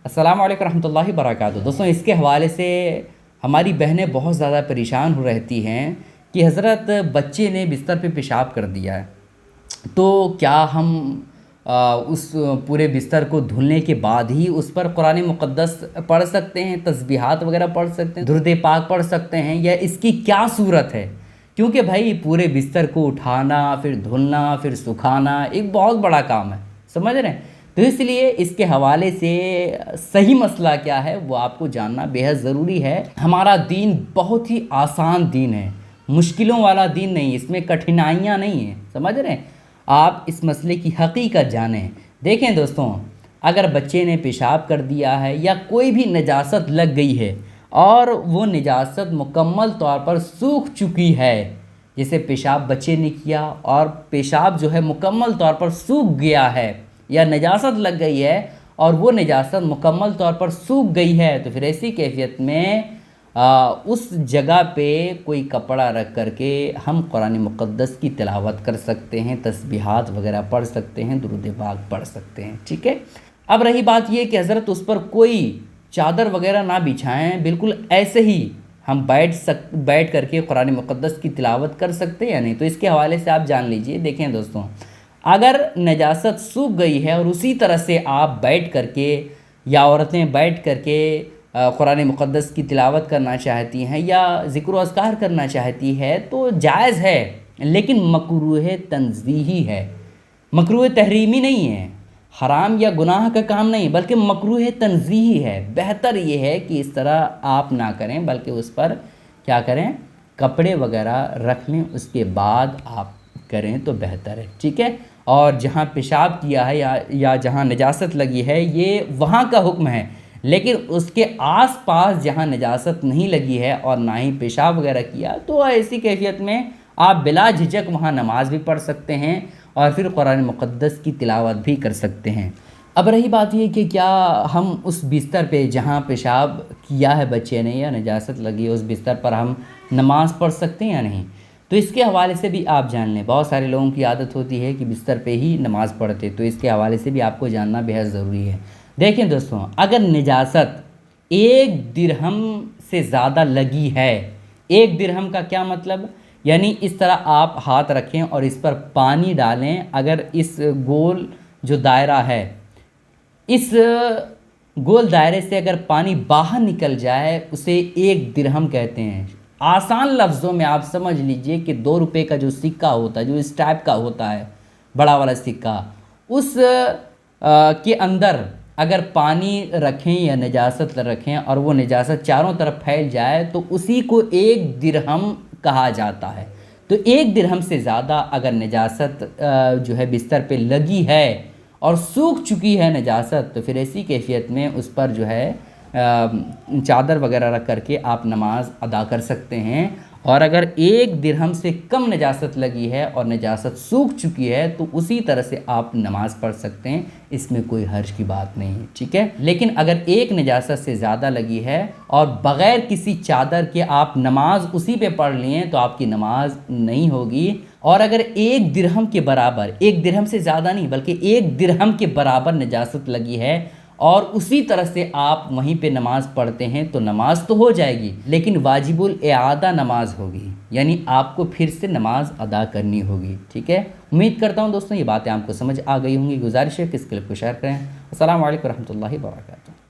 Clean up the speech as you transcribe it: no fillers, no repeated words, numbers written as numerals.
अस्सलाम वालेकुम रहमतुल्लाहि बरकातहू। दोस्तों, इसके हवाले से हमारी बहनें बहुत ज़्यादा परेशान हो रहती हैं कि हज़रत बच्चे ने बिस्तर पे पेशाब कर दिया है, तो क्या हम उस पूरे बिस्तर को धुलने के बाद ही उस पर कुरान मुक़द्दस पढ़ सकते हैं, तस्बीहात वगैरह पढ़ सकते हैं, दुरूद पाक पढ़ सकते हैं, या इसकी क्या सूरत है? क्योंकि भाई पूरे बिस्तर को उठाना, फिर धुलना, फिर सुखाना एक बहुत बड़ा काम है, समझ रहे हैं? तो इसलिए इसके हवाले से सही मसला क्या है वो आपको जानना बेहद ज़रूरी है। हमारा दीन बहुत ही आसान दीन है, मुश्किलों वाला दीन नहीं, इसमें कठिनाइयाँ नहीं हैं, समझ रहे हैं? आप इस मसले की हकीकत जानें। देखें दोस्तों, अगर बच्चे ने पेशाब कर दिया है या कोई भी नजासत लग गई है और वो नजासत मुकम्मल तौर पर सूख चुकी है, जैसे पेशाब बच्चे ने किया और पेशाब जो है मुकम्मल तौर पर सूख गया है, या नजासत लग गई है और वो नजासत मुकम्मल तौर पर सूख गई है, तो फिर ऐसी कैफियत में उस जगह पे कोई कपड़ा रख करके हम कुरान मुक़द्दस की तिलावत कर सकते हैं, तस्बीहात वगैरह पढ़ सकते हैं, दुरूद पाक पढ़ सकते हैं, ठीक है। अब रही बात ये कि हज़रत उस पर कोई चादर वगैरह ना बिछाएं, बिल्कुल ऐसे ही हम बैठ करके कुरान मुक़द्दस की तिलावत कर सकते हैं या नहीं, तो इसके हवाले से आप जान लीजिए। देखें दोस्तों, अगर नजासत सूख गई है और उसी तरह से आप बैठ करके या औरतें बैठ करके कुरान मुक़द्दस की तिलावत करना चाहती हैं या ज़िक्र अज़कार करना चाहती है तो जायज़ है, लेकिन मकरूह तंज़ीही है, मकरूह तहरीमी नहीं है, हराम या गुनाह का काम नहीं, बल्कि मकरूह तंज़ीही है। बेहतर ये है कि इस तरह आप ना करें, बल्कि उस पर क्या करें, कपड़े वगैरह रख लें, उसके बाद आप करें तो बेहतर है, ठीक है। और जहाँ पेशाब किया है या जहाँ नजासत लगी है ये वहाँ का हुक्म है, लेकिन उसके आसपास जहाँ नजासत नहीं लगी है और ना ही पेशाब वगैरह किया, तो ऐसी कैफियत में आप बिला झिझक वहाँ नमाज भी पढ़ सकते हैं और फिर कुरान मुक़द्दस की तिलावत भी कर सकते हैं। अब रही बात ये कि क्या हम उस बिस्तर पे जहाँ पेशाब किया है बच्चे ने या नजासत लगी है उस बिस्तर पर हम नमाज़ पढ़ सकते हैं या नहीं, तो इसके हवाले से भी आप जान लें। बहुत सारे लोगों की आदत होती है कि बिस्तर पे ही नमाज़ पढ़ते, तो इसके हवाले से भी आपको जानना बेहद ज़रूरी है। देखें दोस्तों, अगर निजासत 1 दिरहम से ज़्यादा लगी है, 1 दिरहम का क्या मतलब, यानी इस तरह आप हाथ रखें और इस पर पानी डालें, अगर इस गोल जो दायरा है, इस गोल दायरे से अगर पानी बाहर निकल जाए उसे 1 दिरहम कहते हैं। आसान लफ्ज़ों में आप समझ लीजिए कि 2 रुपये का जो सिक्का होता है, जो इस टाइप का होता है, बड़ा वाला सिक्का, उस के अंदर अगर पानी रखें या नजासत रखें और वो नजासत चारों तरफ फैल जाए तो उसी को 1 दिरहम कहा जाता है। तो 1 दिरहम से ज़्यादा अगर नजासत जो है बिस्तर पे लगी है और सूख चुकी है नजासत, तो फिर ऐसी कैफियत में उस पर जो है चादर वगैरह रख करके आप नमाज अदा कर सकते हैं। और अगर 1 दिरहम से कम नजासत लगी है और नजासत सूख चुकी है तो उसी तरह से आप नमाज़ पढ़ सकते हैं, इसमें कोई हर्ज की बात नहीं है, ठीक है। लेकिन अगर एक नजासत से ज़्यादा लगी है और बग़ैर किसी चादर के आप नमाज उसी पे पढ़ लिए तो आपकी नमाज नहीं होगी। और अगर 1 दिरहम के बराबर, 1 दिरहम से ज़्यादा नहीं बल्कि 1 दिरहम के बराबर नजासत लगी है और उसी तरह से आप वहीं पे नमाज़ पढ़ते हैं तो नमाज तो हो जाएगी, लेकिन वाजिबुल इआदा नमाज होगी, यानी आपको फिर से नमाज अदा करनी होगी, ठीक है। उम्मीद करता हूँ दोस्तों ये बातें आपको समझ आ गई होंगी। गुजारिश है कि इस क्लिप को शेयर करें। अस्सलाम वालेकुम रहमतुल्लाहि व बरकातहू।